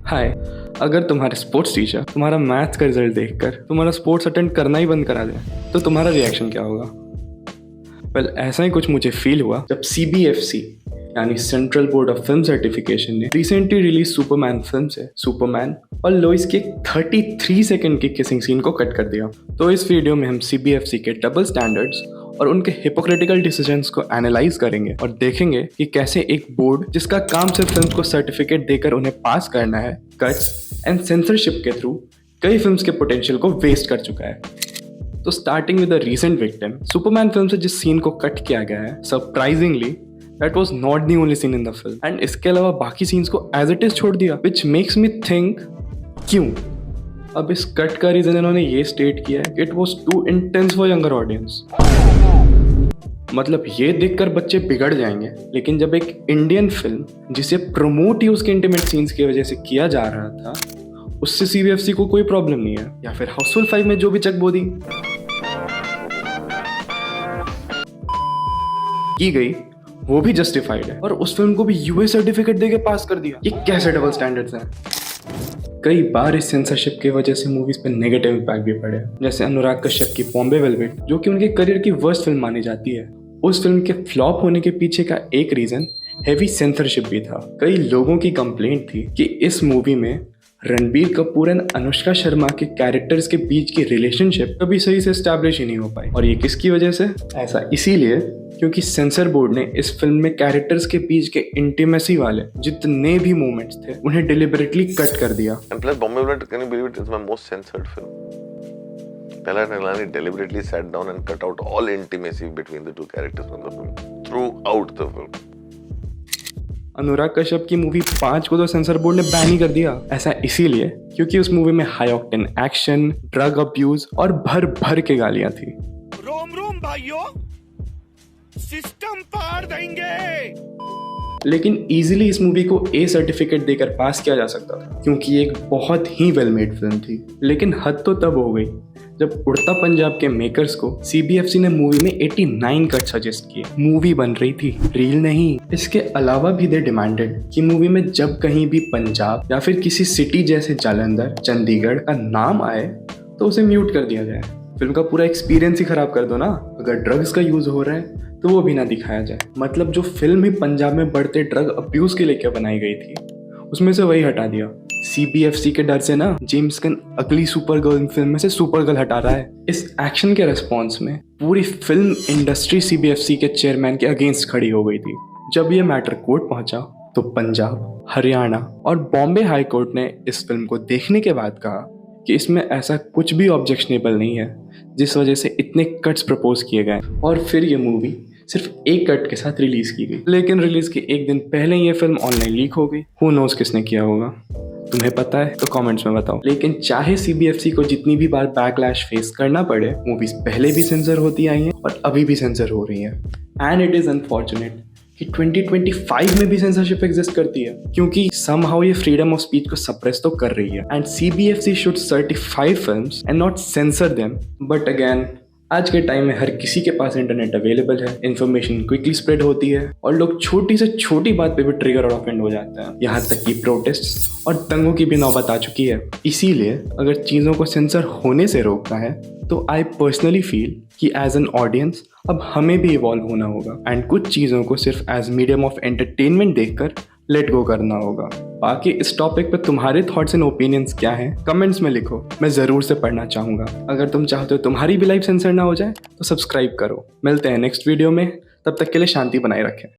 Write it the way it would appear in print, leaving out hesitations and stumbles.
हाय। अगर तुम्हारे sports teacher तुम्हारा मैथ्स का रिजल्ट देखकर तुम्हारा स्पोर्ट्स अटेंड करना ही बंद करा दे तो तुम्हारा रिएक्शन क्या होगा? वेल, ऐसा ही कुछ मुझे फील हुआ जब CBFC यानी central board of film certification ने रिसेंटली रिलीज सुपरमैन फिल्म से सुपरमैन और लोइस के 33 सेकंड की किसिंग सीन को कट कर दिया। तो इस वीडियो में हम CBFC के डबल स्टैंडर्ड्स और उनके हिपोक्रेटिकल डिसीजंस को एनालाइज करेंगे और देखेंगे कि कैसे एक बोर्ड जिसका काम सिर्फ फिल्म्स को सर्टिफिकेट देकर उन्हें पास करना है, कट्स एंड सेंसरशिप के थ्रू कई फिल्म्स के पोटेंशियल को वेस्ट कर चुका है। तो starting with the recent victim, Superman film से जिस सीन को कट किया गया है, surprisingly that was not the only seen in the film and इसके अलावा बाकी सीन्स को एज इट इज छोड़ दिया, व्हिच मेक्स मी थिंक क्यों। अब इस कट का रीजन इन्होंने ये स्टेट किया है, it was too intense for younger audience. मतलब ये देखकर बच्चे बिगड़ जाएंगे, लेकिन जब एक इंडियन फिल्म जिसे प्रमोट ही उसके इंटीमेट सीन्स की वजह से किया जा रहा था, उससे CBFC को कोई प्रॉब्लम नहीं है, या फिर हाउसफुल 5 में जो भी चकबोदी की गई वो भी जस्टिफाइड है और उस फिल्म को भी US सर्टिफिकेट देके पास कर दिया। ये कैसे डबल स्टैंडर्ड्स हैं? कई बार इस सेंसरशिप की वजह से मूवीज पे नेगेटिव इम्पैक्ट भी पड़े, जैसे अनुराग कश्यप की बॉम्बे वेलवेट, जो कि उनके करियर की वर्स्ट फिल्म मानी जाती है। उस फिल्म के फ्लॉप होने के पीछे का एक रीजन हेवी सेंसरशिप भी था। कई लोगों की कंप्लेंट थी कि इस मूवी में रणबीर कपूर एंड अनुष्का शर्मा के कैरेक्टर्स के बीच की रिलेशनशिप कभी सही से एस्टैब्लिश ही नहीं हो पाई। और ये किसकी वजह से? ऐसा इसीलिए क्योंकि सेंसर बोर्ड ने इस फिल्म में कैरेक्टर्स के बीच के इंटीमेसी वाले जितने भी मोमेंट्स थे उन्हें डिलिबरेटली कट कर दिया। And plus, Bombay Bullet, can you believe it, is my most censored film. Talat Nehlani deliberately sat down and cut out all intimacy between the two characters from the film throughout the film. Anurag Kashyap की movie 5 को तो sensor board ने ban ही कर दिया। ऐसा इसीलिए क्योंकि उस मूवी में high octane action, drug abuse और भर भर के गालियां थी। रोम रोम भाइयों, सिस्टम पार देंगे। लेकिन इजीली इस मूवी को A सर्टिफिकेट देकर पास किया जा सकता था क्योंकि ये एक बहुत ही वेल मेड फिल्म थी। लेकिन हद तो तब हो गई जब उड़ता पंजाब के मेकर्स को CBFC ने मूवी में 89 कट सजेस्ट किए। मूवी बन रही थी, रील नहीं। इसके अलावा भी दे डिमांडेड कि मूवी में जब कहीं भी पंजाब या फिर किसी सिटी जैसे जालंधर, चंडीगढ़ का नाम आए तो उसे म्यूट कर दिया जाए। फिल्म का पूरा एक्सपीरियंस ही खराब कर दो ना। अगर ड्रग्स का यूज हो रहा है तो वो भी ना दिखाया जाए। मतलब जो फिल्म ही पंजाब में बढ़ते ड्रग अब्यूज के लिए क्या बनाई गई थी, उसमें से वही हटा दिया। CBFC के डर से ना जेम्स गन अगली सुपर गर्ल फिल्म में से सुपर गर्ल हटा रहा है। इस एक्शन के रिस्पॉन्स में पूरी फिल्म इंडस्ट्री CBFC के चेयरमैन के अगेंस्ट खड़ी हो गई थी। जब ये मैटर कोर्ट पहुंचा तो पंजाब, हरियाणा और बॉम्बे हाई कोर्ट ने इस फिल्म को देखने के बाद कहा कि इसमें ऐसा कुछ भी ऑब्जेक्शनेबल नहीं है, जिस वजह से इतने कट्स प्रपोज किए गए। और फिर ये मूवी सिर्फ एक कट के साथ रिलीज की गई। लेकिन रिलीज के एक दिन पहले ये फिल्म ऑनलाइन लीक हो गई। हु नोज किसने किया होगा? तुम्हें पता है तो कमेंट्स में बताओ। लेकिन चाहे CBFC को जितनी भी बार बैकलैश फेस करना पड़े, मूवीज पहले भी सेंसर होती आई हैं और अभी भी सेंसर हो रही हैं। एंड इट इज अनफॉर्चुनेट कि 2025 में भी सेंसरशिप एग्जिस्ट करती है, क्योंकि समहाउ ये फ्रीडम ऑफ स्पीच को सप्रेस तो कर रही है। And CBFC should certify films and not sensor them. But again, आज के टाइम में हर किसी के पास इंटरनेट अवेलेबल है, इन्फॉर्मेशन क्विकली स्प्रेड होती है और लोग छोटी से छोटी बात पे भी ट्रिगर और ऑफेंड हो जाते हैं। यहाँ तक कि प्रोटेस्ट और दंगों की भी नौबत आ चुकी है। इसीलिए अगर चीज़ों को सेंसर होने से रोकना है तो आई पर्सनली फील कि एज एन ऑडियंस अब हमें भी इवॉल्व होना होगा एंड कुछ चीज़ों को सिर्फ एज मीडियम ऑफ एंटरटेनमेंट देखकर लेट गो करना होगा। बाकी इस टॉपिक पे तुम्हारे थॉट्स एंड ओपिनियंस क्या हैं, कमेंट्स में लिखो, मैं ज़रूर से पढ़ना चाहूँगा। अगर तुम चाहते हो तुम्हारी भी लाइफ सेंसर ना हो जाए तो सब्सक्राइब करो। मिलते हैं नेक्स्ट वीडियो में, तब तक के लिए शांति बनाए रखें।